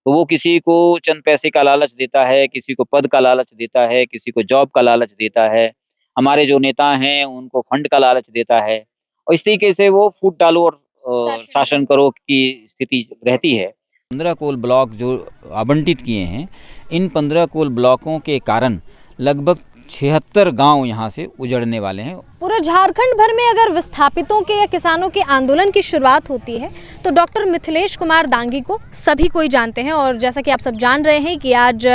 तो वो किसी को चंद पैसे का लालच देता है, किसी को पद का लालच देता है, किसी को जॉब का लालच देता है। हमारे जो नेता हैं उनको फंड का लालच देता है और इस तरीके से वो फूट डालो और शासन करो की स्थिति रहती है। 15 कोल ब्लॉक जो आवंटित किए हैं, इन 15 कोल ब्लॉकों के कारण लगभग 76 गांव यहाँ से उजड़ने वाले हैं। पूरे झारखंड भर में अगर विस्थापितों के या किसानों के आंदोलन की शुरुआत होती है तो डॉक्टर मिथिलेश कुमार दांगी को सभी कोई जानते हैं। और जैसा कि आप सब जान रहे हैं कि आज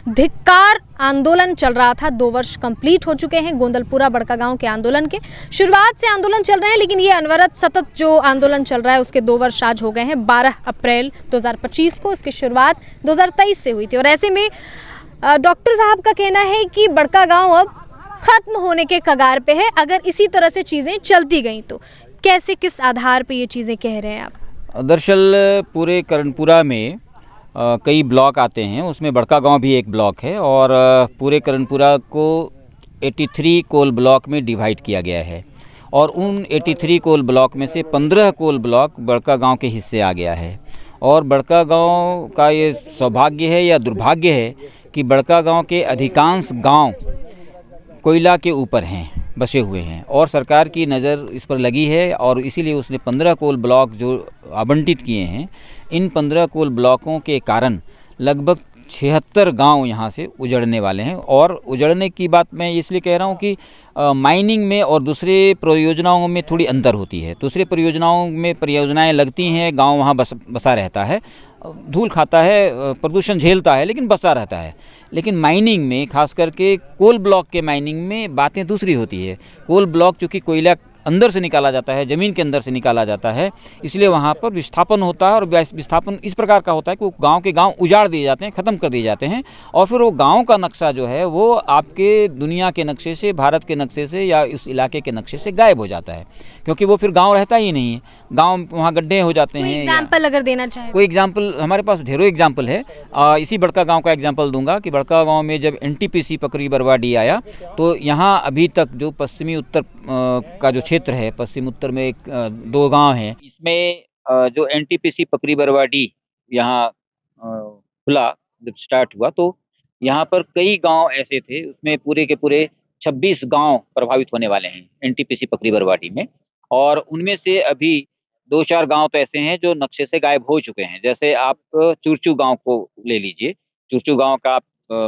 धिक्कार आंदोलन चल रहा था, 2 वर्ष कंप्लीट हो चुके हैं गोंदलपुरा बड़कागांव के आंदोलन के। शुरुआत से आंदोलन चल रहे हैं, लेकिन ये अनवरत सतत जो आंदोलन चल रहा है उसके 2 वर्ष आज हो गए हैं। 12 अप्रैल 2025 को इसकी शुरुआत 2023 से हुई थी और ऐसे में डॉक्टर साहब का कहना है कि बड़कागांव अब खत्म होने के कगार पे है अगर इसी तरह से चीज़ें चलती गई तो। कैसे, किस आधार पे ये चीज़ें कह रहे हैं आप? दरअसल पूरे कर्णपुरा में कई ब्लॉक आते हैं, उसमें बड़कागांव भी एक ब्लॉक है और पूरे कर्णपुरा को 83 कोल ब्लॉक में डिवाइड किया गया है और उन 83 कोल ब्लॉक में से 15 कोल ब्लॉक बड़कागांव के हिस्से आ गया है। और बड़कागांव का ये सौभाग्य है या दुर्भाग्य है कि बड़कागांव के अधिकांश गांव कोयला के ऊपर हैं, बसे हुए हैं और सरकार की नज़र इस पर लगी है और इसीलिए उसने 15 कोल ब्लॉक जो आवंटित किए हैं, इन 15 कोल ब्लॉकों के कारण लगभग 76 गांव यहाँ से उजड़ने वाले हैं। और उजड़ने की बात मैं इसलिए कह रहा हूँ कि माइनिंग में और दूसरे परियोजनाओं में थोड़ी अंतर होती है। दूसरे परियोजनाएं लगती हैं, गांव वहाँ बसा रहता है, धूल खाता है, प्रदूषण झेलता है, लेकिन बसा रहता है। लेकिन माइनिंग में, खास करके कोल ब्लॉक के माइनिंग में बातें दूसरी होती है। कोल ब्लॉक चूँकि कोयला अंदर से निकाला जाता है, ज़मीन के अंदर से निकाला जाता है, इसलिए वहाँ पर विस्थापन होता है और विस्थापन इस प्रकार का होता है कि वो गांव के गांव उजाड़ दिए जाते हैं, ख़त्म कर दिए जाते हैं और फिर वो गांव का नक्शा जो है वो आपके दुनिया के नक्शे से, भारत के नक्शे से या उस इलाके के नक्शे से गायब हो जाता है, क्योंकि वो फिर गाँव रहता ही नहीं है। गाँव वहाँ गड्ढे हो जाते हैं। एग्जाम्पल अगर देना चाहें? कोई एग्जाम्पल, हमारे पास ढेरों एग्जाम्पल है। इसी बड़कागांव का एग्जाम्पल दूंगा कि बड़कागांव में जब NTPC पकरी बरवाडी आया तो यहाँ अभी तक जो पश्चिमी उत्तर का जो क्षेत्र है, पश्चिम उत्तर में 2 गांव हैं, इसमें जो NTPC पकरी बरवाडी यहाँ खुला, जब स्टार्ट हुआ तो यहाँ पर कई गांव ऐसे थे, उसमें पूरे के पूरे 26 गांव प्रभावित होने वाले हैं NTPC पकरी बरवाडी में। और उनमें से अभी 2-4 गांव तो ऐसे हैं जो नक्शे से गायब हो चुके हैं। जैसे आप चुरचू गांव को ले लीजिए। चुरचू गांव का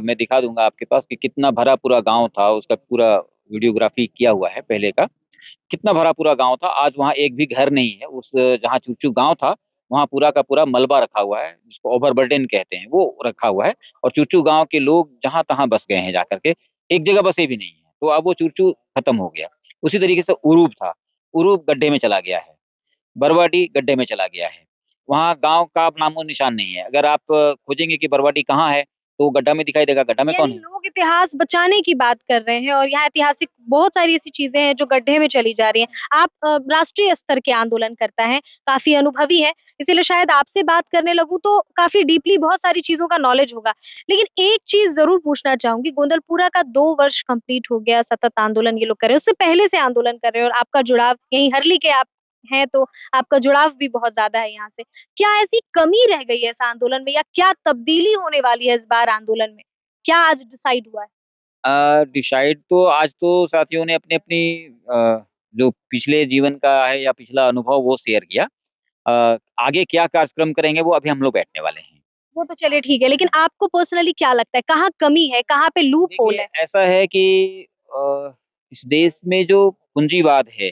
मैं दिखा दूंगा आपके पास कि कितना भरा पूरा गांव था, उसका पूरा वीडियोग्राफी किया हुआ है पहले का। कितना भरा पूरा गांव था, आज वहाँ एक भी घर नहीं है। उस जहाँ चुरचू गांव था वहाँ पूरा का पूरा मलबा रखा हुआ है, जिसको ओवरबर्डन कहते हैं, वो रखा हुआ है और चुरचू गांव के लोग जहाँ तहाँ बस गए हैं जाकर के, एक जगह बसे भी नहीं है। तो अब वो चुरचू खत्म हो गया। उसी तरीके से उरूप था, उरूप गड्ढे में चला गया है, बरवाडी गड्ढे में चला गया है। वहाँ गाँव का अब नामो-निशान नहीं है। अगर आप खोजेंगे कि बरवाडी कहाँ है, तो गड्ढा में दिखाई देगा, गड्ढा में कौन यानी है? लोग इतिहास बचाने की बात कर रहे हैं और यहाँ ऐतिहासिक बहुत सारी ऐसी चीजें हैं जो गड्ढे में चली जा रही हैं। आप राष्ट्रीय स्तर के आंदोलन करता है, काफी अनुभवी है, इसीलिए शायद आपसे बात करने लगूं तो काफी डीपली बहुत सारी चीजों का नॉलेज होगा। लेकिन एक चीज जरूर पूछना चाहूंगी, गोंदलपुरा का 2 वर्ष कंप्लीट हो गया, सतत आंदोलन ये लोग कर रहे हैं, उससे पहले से आंदोलन कर रहे हैं और आपका जुड़ाव यहीं हरली के आप हैं, तो आपका जुड़ाव भी बहुत ज्यादा है यहाँ से। क्या ऐसी कमी रह गई है इस आंदोलन में या क्या तब्दीली होने वाली है इस बार आंदोलन में? क्या आज डिसाइड हुआ है? डिसाइड तो आज तो साथियों ने अपनी-अपनी जो पिछले जीवन का है या पिछला अनुभव वो शेयर किया। आगे क्या कार्यक्रम करेंगे वो अभी हम लोग बैठने वाले हैं। वो तो चलिए ठीक है, लेकिन आपको पर्सनली क्या लगता है, कहाँ कमी है, कहाँ पे लूप होल देखिए, है? ऐसा है कि इस देश में जो पूंजीवाद है,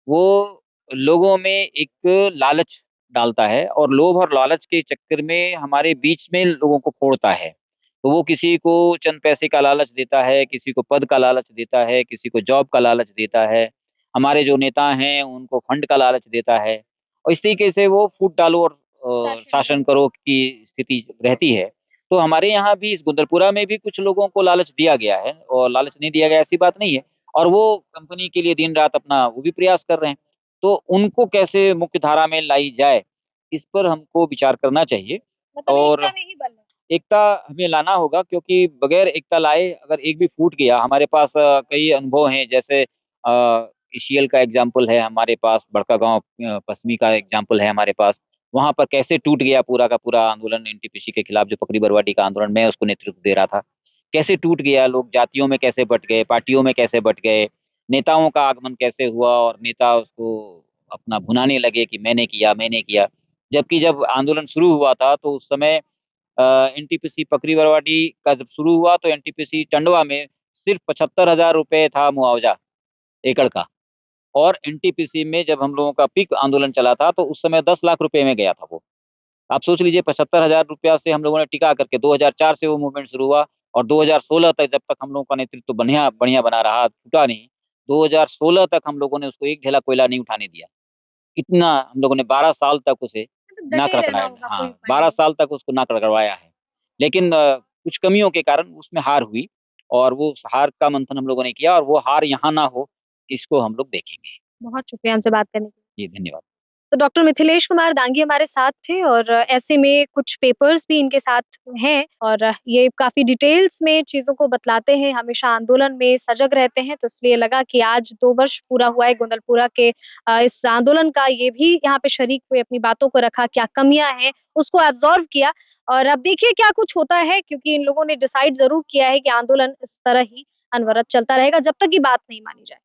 वो लोगों में एक लालच डालता है और लोभ और लालच के चक्कर में हमारे बीच में लोगों को फोड़ता है। तो वो किसी को चंद पैसे का लालच देता है, किसी को पद का लालच देता है, किसी को जॉब का लालच देता है। हमारे जो नेता हैं उनको फंड का लालच देता है और इस तरीके से वो फूट डालो और शासन करो की स्थिति रहती है। तो हमारे यहाँ भी इस गुंदरपुरा में भी कुछ लोगों को लालच दिया गया है और लालच नहीं दिया गया ऐसी बात नहीं है। और वो कंपनी के लिए दिन-रात अपना वो भी प्रयास कर रहे हैं। तो उनको कैसे मुख्य धारा में लाई जाए, इस पर हमको विचार करना चाहिए मतलब और एकता में ही बल है। एकता हमें लाना होगा, क्योंकि बगैर एकता लाए अगर एक भी फूट गया, हमारे पास कई अनुभव हैं, जैसे ईसीएल का एग्ज़ाम्पल है हमारे पास, बड़कागाँव पश्चिमी का एग्ज़ाम्पल है हमारे पास। वहाँ पर कैसे टूट गया पूरा का पूरा आंदोलन एनटीपीसी के खिलाफ, जो पकड़ी बरवाडी का आंदोलन मैं उसको नेतृत्व दे रहा था। कैसे टूट गया, लोग जातियों में कैसे बँट गए, पार्टियों में कैसे बँट गए, नेताओं का आगमन कैसे हुआ और नेता उसको अपना भुनाने लगे कि मैंने किया, मैंने किया। जबकि जब आंदोलन शुरू हुआ था तो उस समय एनटीपीसी पकड़ी बरवाडी का जब शुरू हुआ तो एनटीपीसी टंडवा में सिर्फ 75,000 रुपए था मुआवजा एकड़ का। और एनटीपीसी में जब हम लोगों का पीक आंदोलन चला था तो उस समय 10 लाख रुपए में गया था वो। आप सोच लीजिए 75,000 रुपया से हम लोगों ने टिका करके 2004 से वो मूवमेंट शुरू हुआ और 2016 तक, जब तक हम लोगों का नेतृत्व बढ़िया बढ़िया बना रहा, टूटा नहीं। 2016 तक हम लोगों ने उसको एक ढेला कोयला नहीं उठाने दिया। इतना हम लोगों ने 12 साल तक उसे मतलब ना डटे रहना कड़कड़ाया, होगा, कोई हाँ, उपाय 12 नहीं। साल तक उसको ना कड़कड़वाया है। लेकिन कुछ कमियों के कारण उसमें हार हुई और वो हार का मंथन हम लोगों ने किया और वो हार यहाँ ना हो, इसको हम लोग देखेंगे। बहुत शुक्रिया हमसे बात करने के लिए। जी, धन्यवाद। तो डॉक्टर मिथिलेश कुमार दांगी हमारे साथ थे और ऐसे में कुछ पेपर्स भी इनके साथ हैं और ये काफ़ी डिटेल्स में चीज़ों को बतलाते हैं, हमेशा आंदोलन में सजग रहते हैं, तो इसलिए लगा कि आज 2 वर्ष पूरा हुआ है गोंदलपुरा के इस आंदोलन का, ये भी यहाँ पे शरीक हुए, अपनी बातों को रखा, क्या कमियाँ हैं, उसको एब्ज़ॉर्ब किया और अब देखिए क्या कुछ होता है क्योंकि इन लोगों ने डिसाइड ज़रूर किया है कि आंदोलन इस तरह ही अनवरत चलता रहेगा, जब तक ये बात नहीं मानी जाए।